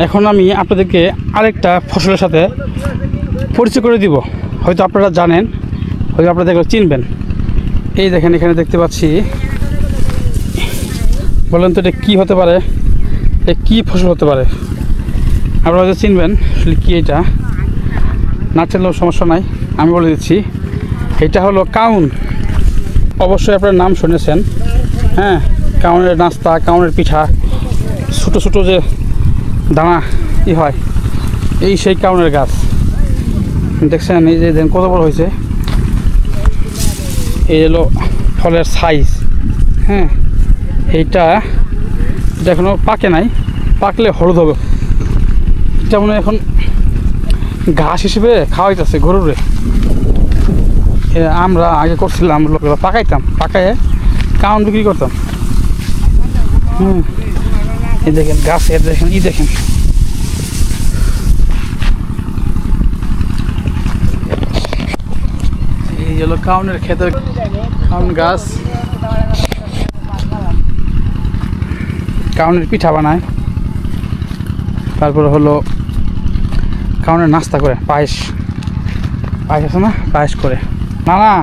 এখন আমি আপনাদেরকে আরেকটা ফসলের সাথে পরিচয় করে দিব। হয়তো আপনারা জানেন, হয়তো আপনারা দেখলে চিনবেন। এই দেখেন, এখানে দেখতে পাচ্ছি, বলেন তো এটা কী হতে পারে? এটা কী ফসল হতে পারে? আপনারা হয়তো চিনবেন আসলে কী এটা। না চিনলেও সমস্যা নাই, আমি বলে দিচ্ছি। এটা হলো কাউন। অবশ্যই আপনার নাম শুনেছেন, হ্যাঁ। কাউনের নাস্তা, কাউনের পিঠা, ছোটো ছোটো যে দানা হয়, এই সেই কাউনের গাছ দেখছেন। এই যে দেন কত বড় হয়েছে। এই হলো ফলের সাইজ, হ্যাঁ। এটা এখনো পাকে নাই, পাকলে হলুদ হবে। এটা মনে এখন ঘাস হিসেবে খাওয়াইতেছে গরুরে। আমরা আগে করছিলাম, লোকেরা পাকাইতাম, পাকাইয়ে কাউন বিক্রি করতাম। এই দেখেন গাছের, দেখেন এই দেখেন, এই হলো কাউনের ক্ষেতের কাউন গাছ। কাউনের পিঠা বানায়, তারপরে হলো কাউনের নাস্তা করে, পায়েস আছে না, পায়েস করে। না না,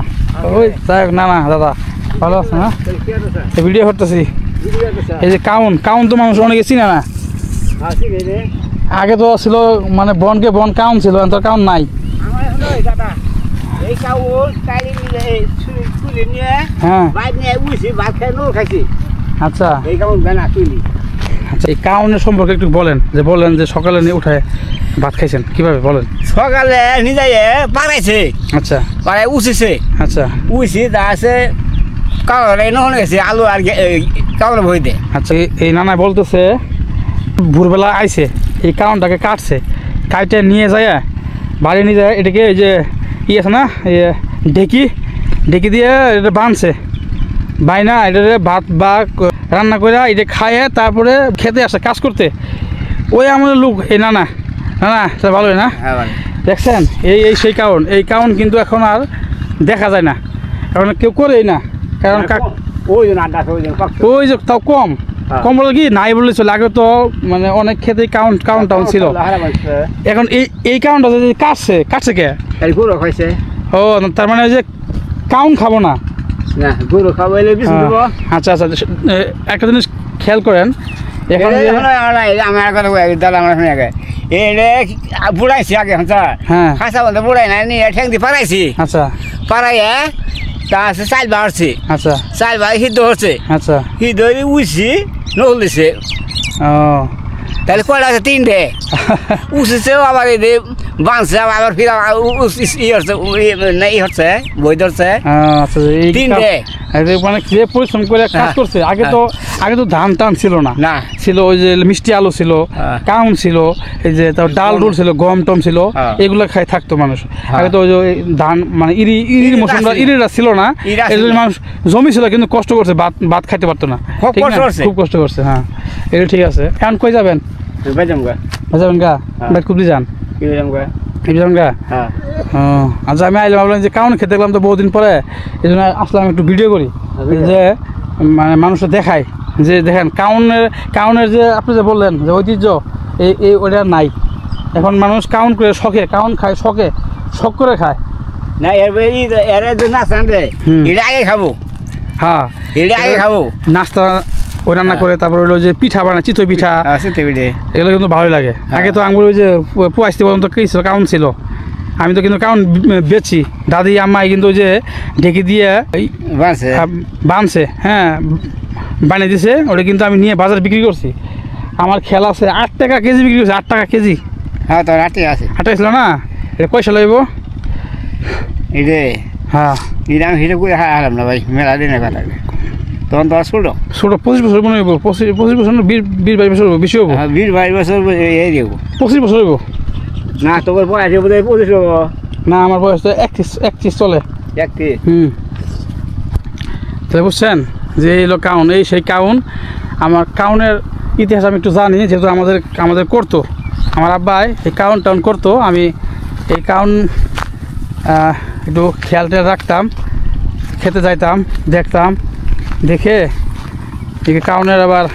ওই যাই হোক, না না দাদা ভালো আছে না? ভিডিও করতেছি। এই যে কাউন তো মানুষ অনেকে চিনে না। আগে তো ছিল মানে বনকে বন কাউন ছিল, তো কাউন নাই। হ্যাঁ, আচ্ছা আচ্ছা, এই কাউনের সম্পর্কে একটু বলেন, যে সকালে নিয়ে উঠে ভাত খাইছেন কিভাবে বলেন? সকালে নিজে পাড়াইছে, আচ্ছা পাড়াই উঠেছে, আচ্ছা উঠছি তা আছে কাউরে নহন গেছে আলু আর কাউরে ভইতে। আচ্ছা, এই নানা বলতেছে ভোরবেলা আইছে, এই কাউনটাকে কাটছে, কাটে নিয়ে যায় বাড়ি নিয়ে যায়। এটাকে এই যে আছে না, ঢেকি দিয়ে এটা বাঁধছে, বাইনা এটারে ভাত বা রান্না করে এটা খায়, তারপরে খেতে আসে কাজ করতে। ওই আমাদের লোক এই নানা স্যার ভালোই না? দেখছেন, এই সেই কাউন। এই কাউন কিন্তু এখন আর দেখা যায় না, এখন কেউ করেই না, কারণ ওই যে তাও কম বলে কি নাই বলে চলে। আগে তো মানে অনেক খেতে কাউন ছিল। এখন এই কাউনটা যদি কাটছে কে? ও, তার মানে যে কাউন খাবো না, আচ্ছা আচ্ছা। একটা জিনিস খেয়াল করেন, এখন বুড়াইছি আগে, হ্যাঁ খাসা বলতে বুড়াই নাই, ঠ্যাং দিয়ে পাড়াইছি, আচ্ছা পাড়াইয়া তা আছে চাল বাড়ছে, আচ্ছা চাল বাড়ি সিদ্ধ হচ্ছে, আচ্ছা সিদ্ধ হয়ে উঠছি নহল দিছে। ও, তাহলে কয়টা আছে? তিনটে উঠেছেও, আবার এই বাঁধছে, আবার ফির ই হচ্ছে বই ধরছে, তিনটে। মানে যে পরিশ্রম করে কাজ করছে। আগে তো ধান টান ছিল না, ছিল ওই যে মিষ্টি আলু ছিল, কাউন ছিল, এই যে তার ডাল ডুল ছিল, গম টম ছিল, এগুলো খাই থাকতো মানুষ। আগে তো ওই যে ধান মানে ইরির মৌসুমটা ইরিরা ছিল না, এই জন্য মানুষ জমি ছিল কিন্তু কষ্ট করছে, ভাত খাইতে পারতো না, খুব কষ্ট করছে। হ্যাঁ, এটা ঠিক আছে। এখন কই যাবেন? যাবেন গা খুবই যান গা। আচ্ছা, আমি আইলাম, ভাবলাম যে কাউন খেতে দেখলাম তো বহুদিন পরে, এই জন্য আসলাম একটু ভিডিও করি, যে মানে মানুষটা দেখায় যে দেখেন কাউনের যে আপনি যে বললেন যে ঐতিহ্য, এই ওটা নাই। এখন মানুষ কাউন করে শখে, কাউন খায় শখে, শখ করে খায় না। এটা আগে খাবো, হ্যাঁ এটা আগে খাবো, নাস্তা ওই রান্না করে, তারপর হলো যে পিঠা বানায়, চিতই পিঠা, এগুলো কিন্তু ভালোই লাগে। আগে তো আঙুর ওই যে পুয়াইতে পর্যন্ত কি ছিল, কাউন ছিল। আমি তো কিন্তু কাউন বেচি, দাদি আম্মাই কিন্তু ওই যে ঢেকে দিয়ে বানছে, হ্যাঁ বানিয়ে দিছে, ওটা কিন্তু আমি নিয়ে বাজারে বিক্রি করছি। আমার খেয়াল আছে 8 টাকা কেজি বিক্রি করছে, 8 টাকা কেজি। হ্যাঁ, তো 8 টাকা আছে, 8 টাকা ছিল না? এটা পয়সা লাগব এটা। হ্যাঁ, এটা আমি হিসাব করে হারাম না ভাই, মেলা দিনের কথা। তখন তো ছোটো 25 বছর মনে হইব, 25 বছর 20-22 বছর বেশি হবো, 20-22 বছর এই দেবো, 25 বছর হইব না। তোমার বয়স বোধ হয় 25 হবো না, আমার বয়স তো 31 চলে। 31? তাহলে বুঝছেন যে এই হলো কাউন, এই সেই কাউন। আমার কাউনের ইতিহাস আমি একটু জানি, যেহেতু আমাদের করতো, আমার আব্বাই এই কাউন টাউন করতো। আমি এই কাউন একটু খেয়াল রাখতাম, খেতে যাইতাম, দেখতাম, দেখে কাউনের আবার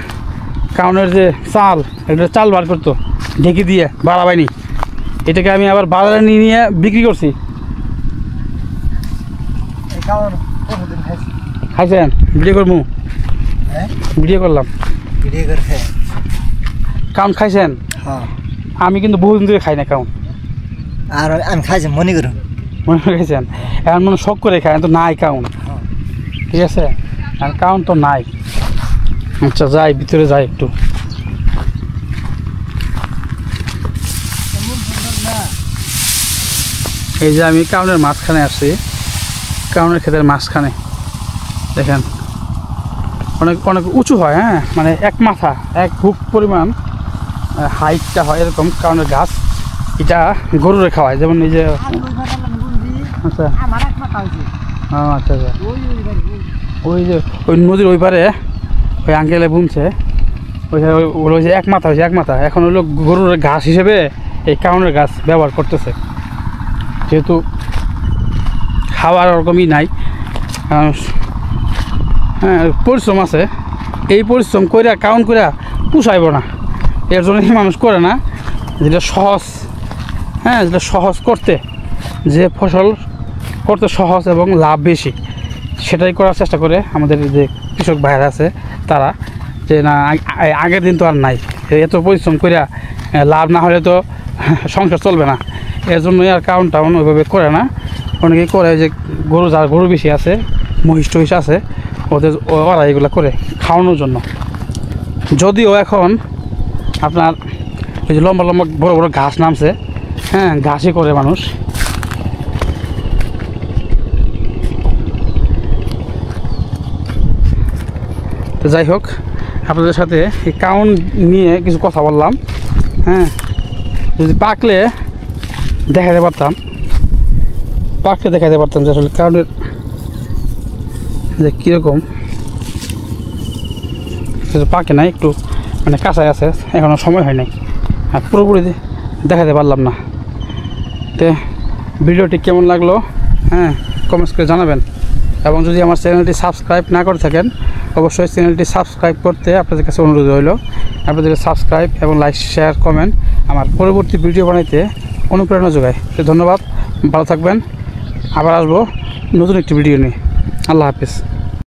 কাউনের যে চাল, এটা চাল বার করতো, ঢেকে দিয়ে বাড়াবাইনি, এটাকে আমি আবার বাজারে নিয়ে নিয়ে বিক্রি করছি। খাইছেন? ভিডিও করবো, ভিডিও করলাম, কাউন খাইছেন? আমি কিন্তু বহুদিন ধরে খাই না কাউন। আর আমি খাইছি মনে করুন, মনে খাইছেন? এখন মনে শখ করে খাই, তো নাই কাউন, ঠিক আছে, আর কাউন তো নাই। আচ্ছা যাই ভিতরে যাই একটু। এই যে আমি কাউনের মাঝখানে আসছি, কাউনের ক্ষেতের মাঝখানে দেখেন অনেক অনেক উঁচু হয়, হ্যাঁ, মানে এক মাথা এক বুক পরিমাণ হাইটটা হয় এরকম কাউনের গাছ। এটা গরুরে খাওয়ায়, যেমন এই যে আচ্ছা আচ্ছা আচ্ছা ওই যে ওই নদীর ওই পারে ওই আঙ্কেলে বুনছে, ওই যে এক মাথা হয়েছে, এক মাথা এখন হলো গরুর ঘাস হিসেবে এই কাউনের গাছ ব্যবহার করতেছে, যেহেতু খাওয়ার ওরকমই নাই। হ্যাঁ পরিশ্রম আছে, এই পরিশ্রম কইরা কাউন কইরা পুষাইব না, এর জন্যই মানুষ করে না। যেটা সহজ, হ্যাঁ যেটা সহজ করতে, যে ফসল করতে সহজ এবং লাভ বেশি, সেটাই করার চেষ্টা করে আমাদের যে কৃষক ভাইরা আছে তারা, যে না আগের দিন তো আর নাই, এত পরিশ্রম কইরা লাভ না হলে তো সংসার চলবে না, এর জন্যই আর কাউন টাউন ওইভাবে করে না। অনেকেই করে যে গরু, যার গরু বেশি আছে, মহিষ টহিষ আছে, ওদের ওরা এগুলো করে খাওয়ানোর জন্য। যদিও এখন আপনার ওই যে লম্বা লম্বা বড় বড় ঘাস নামছে, হ্যাঁ ঘাসই করে মানুষ। তো যাই হোক, আপনাদের সাথে এই কাউন নিয়ে কিছু কথা বললাম, হ্যাঁ যদি পাকলে দেখাতে পারতাম, পাকলে দেখাতে পারতাম যে আসলে কাউনের যে কীরকম, পাকে নাই, একটু মানে কাঁচাই আছে, এখনও সময় হয় নাই, আর পুরোপুরি দেখাতে পারলাম না। তো ভিডিওটি কেমন লাগলো, হ্যাঁ কমেন্টস করে জানাবেন, এবং যদি আমার চ্যানেলটি সাবস্ক্রাইব না করে থাকেন অবশ্যই চ্যানেলটি সাবস্ক্রাইব করতে আপনাদের কাছে অনুরোধ রইল। আপনাদের সাবস্ক্রাইব এবং লাইক শেয়ার কমেন্ট আমার পরবর্তী ভিডিও বানাইতে অনুপ্রেরণা যোগায়। তো ধন্যবাদ, ভালো থাকবেন, আবার আসবো নতুন একটি ভিডিও নিয়ে। আল্লাহ হাফিজ।